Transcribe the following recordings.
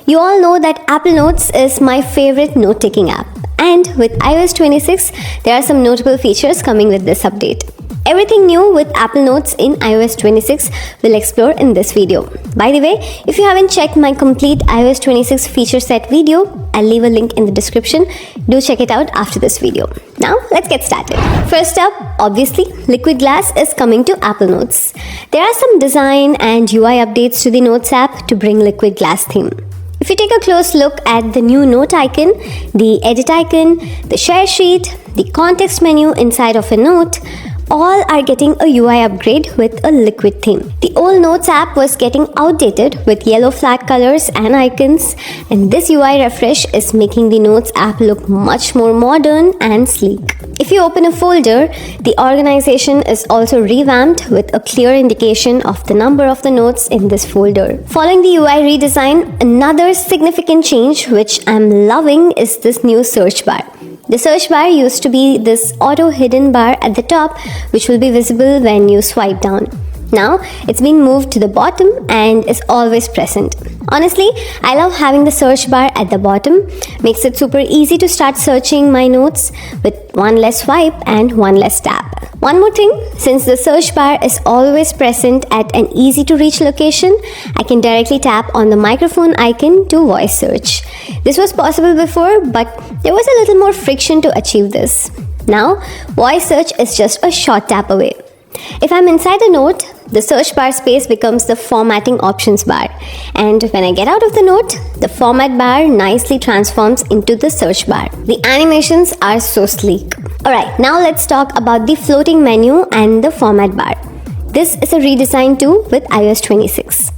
You all know that Apple Notes is my favorite note-taking app. And with iOS 26, there are some notable features coming with this update. Everything new with Apple Notes in iOS 26 we'll explore in this video. By the way, if you haven't checked my complete iOS 26 feature set video, I'll leave a link in the description. Do check it out after this video. Now, let's get started. First up, obviously, Liquid Glass is coming to Apple Notes. There are some design and UI updates to the Notes app to bring Liquid Glass theme. If you take a close look at the new note icon, the edit icon, the share sheet, the context menu inside of a note, all are getting a UI upgrade with a liquid theme. The old Notes app was getting outdated with yellow flat colors and icons, and this UI refresh is making the Notes app look much more modern and sleek. If you open a folder, the organization is also revamped with a clear indication of the number of the notes in this folder. Following the UI redesign, another significant change which I'm loving is this new search bar. The search bar used to be this auto hidden bar at the top, which will be visible when you swipe down. Now, it's been moved to the bottom and is always present. Honestly, I love having the search bar at the bottom. Makes it super easy to start searching my notes with one less swipe and one less tap. One more thing, since the search bar is always present at an easy to reach location, I can directly tap on the microphone icon to voice search. This was possible before, but there was a little more friction to achieve this. Now, voice search is just a short tap away. If I'm inside a note, the search bar space becomes the formatting options bar, and when I get out of the note, the format bar nicely transforms into the search bar. The animations are so sleek. Alright, now let's talk about the floating menu and the format bar. This is a redesign too with iOS 26.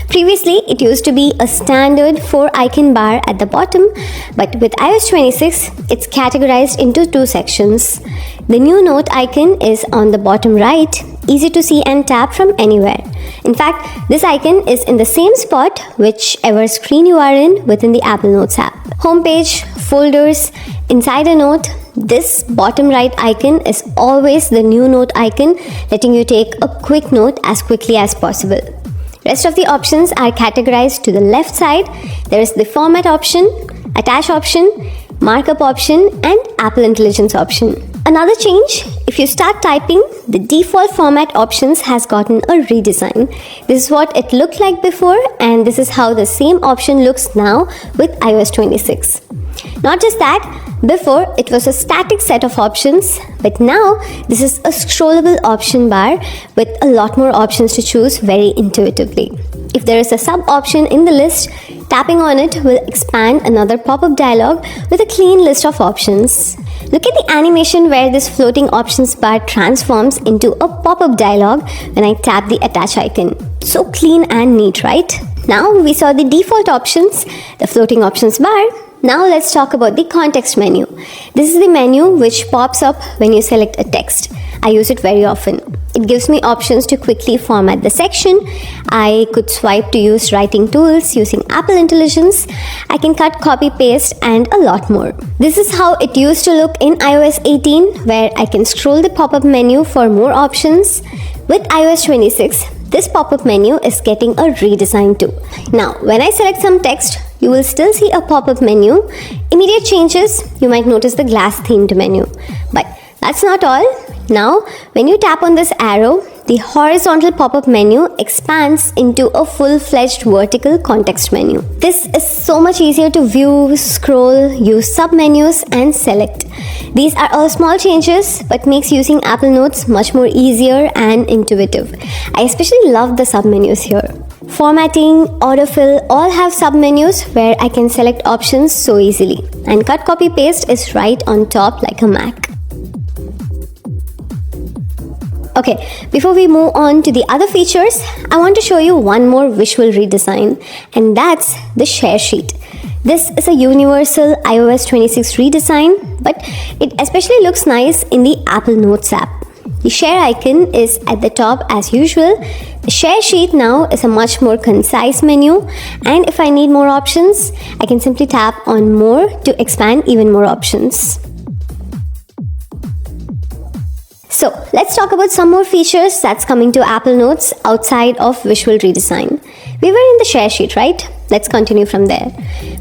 Previously, it used to be a standard 4-icon bar at the bottom, but with iOS 26, it's categorized into 2 sections. The new note icon is on the bottom right, easy to see and tap from anywhere. In fact, this icon is in the same spot whichever screen you are in within the Apple Notes app. Homepage, folders, inside a note, this bottom right icon is always the new note icon, letting you take a quick note as quickly as possible. Rest of the options are categorized to the left side. There is the format option, attach option, markup option, and Apple Intelligence option. Another change, if you start typing, the default format options has gotten a redesign. This is what it looked like before, and this is how the same option looks now with iOS 26. Not just that, before it was a static set of options, but now this is a scrollable option bar with a lot more options to choose very intuitively. If there is a sub option in the list, tapping on it will expand another pop-up dialog with a clean list of options. Look at the animation where this floating options bar transforms into a pop-up dialog when I tap the attach icon. So clean and neat, right? Now we saw the default options, the floating options bar. Now let's talk about the context menu. This is the menu which pops up when you select a text. I use it very often. It gives me options to quickly format the section. I could swipe to use writing tools using Apple Intelligence. I can cut, copy, paste, and a lot more. This is how it used to look in iOS 18, where I can scroll the pop-up menu for more options. With iOS 26, this pop-up menu is getting a redesign too. Now, when I select some text, you will still see a pop-up menu. Immediate changes, you might notice the glass themed menu. But that's not all. Now, when you tap on this arrow, the horizontal pop-up menu expands into a full-fledged vertical context menu. This is so much easier to view, scroll, use sub-menus, and select. These are all small changes, but makes using Apple Notes much more easier and intuitive. I especially love the sub-menus here. Formatting, autofill all have sub-menus where I can select options so easily. And cut, copy, paste is right on top like a Mac. Okay, before we move on to the other features, I want to show you one more visual redesign, and that's the share sheet. This is a universal iOS 26 redesign, but it especially looks nice in the Apple Notes app. The share icon is at the top as usual. The share sheet now is a much more concise menu, and if I need more options, I can simply tap on more to expand even more options. So let's talk about some more features that's coming to Apple Notes outside of visual redesign. We were in the share sheet, right? let's continue from there.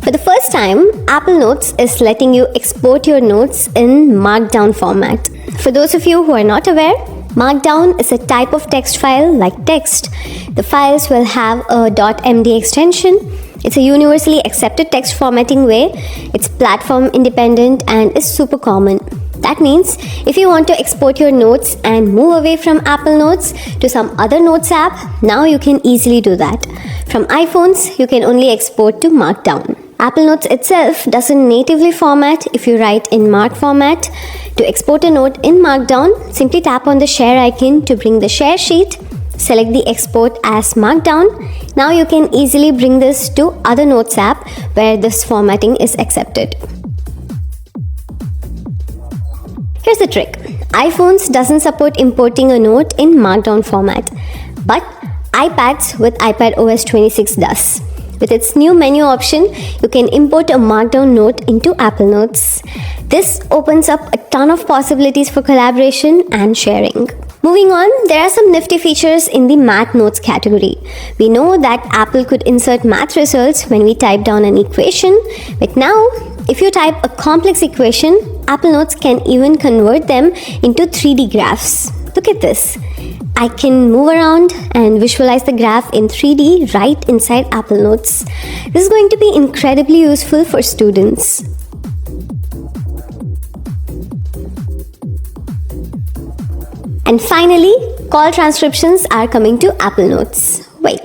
For the first time, Apple Notes is letting you export your notes in Markdown format. For those of you who are not aware, Markdown is a type of text file like text. The files will have a .md extension. It's a universally accepted text formatting way. It's platform independent and is super common. That means if you want to export your notes and move away from Apple Notes to some other notes app, now you can easily do that. From iPhones, you can only export to Markdown. Apple Notes itself doesn't natively format if you write in Mark format. To export a note in Markdown, simply tap on the share icon to bring the share sheet. Select the export as Markdown. Now you can easily bring this to other notes app where this formatting is accepted. Here's the trick. iPhones doesn't support importing a note in Markdown format, but iPads with iPadOS 26 does. With its new menu option, you can import a Markdown note into Apple Notes. This opens up a ton of possibilities for collaboration and sharing. Moving on, there are some nifty features in the Math Notes category. We know that Apple could insert math results when we type down an equation, but now, if you type a complex equation, Apple Notes can even convert them into 3D graphs. Look at this. I can move around and visualize the graph in 3D right inside Apple Notes. This is going to be incredibly useful for students. And finally, call transcriptions are coming to Apple Notes. Wait,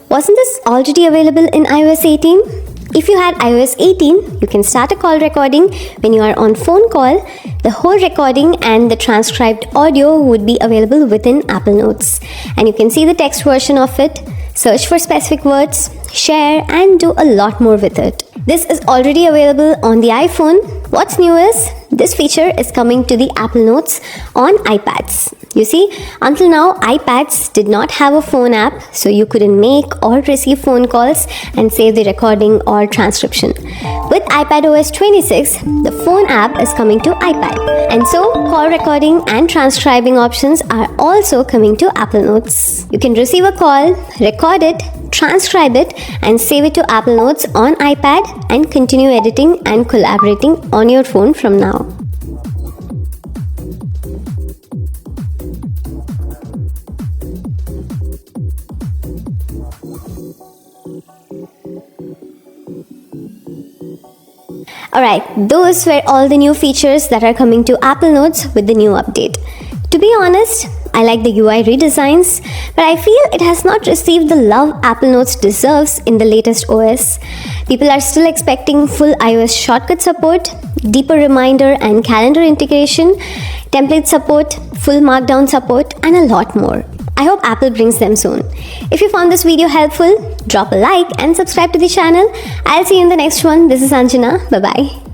wasn't this already available in iOS 18? If you had iOS 18, you can start a call recording when you are on phone call. The whole recording and the transcribed audio would be available within Apple Notes. And you can see the text version of it, search for specific words, share, and do a lot more with it. This is already available on the iPhone. What's new is, this feature is coming to the Apple Notes on iPads. You see, until now, iPads did not have a phone app, so you couldn't make or receive phone calls and save the recording or transcription. With iPadOS 26, the phone app is coming to iPad. And so, call recording and transcribing options are also coming to Apple Notes. You can receive a call, record it, transcribe it, and save it to Apple Notes on iPad and continue editing and collaborating on your phone from now. Alright, those were all the new features that are coming to Apple Notes with the new update. To be honest, I like the UI redesigns, but I feel it has not received the love Apple Notes deserves in the latest OS. People are still expecting full iOS shortcut support, deeper reminder and calendar integration, template support, full Markdown support, and a lot more. I hope Apple brings them soon. If you found this video helpful, drop a like and subscribe to the channel. I'll see you in the next one. This is Anjana. Bye-bye.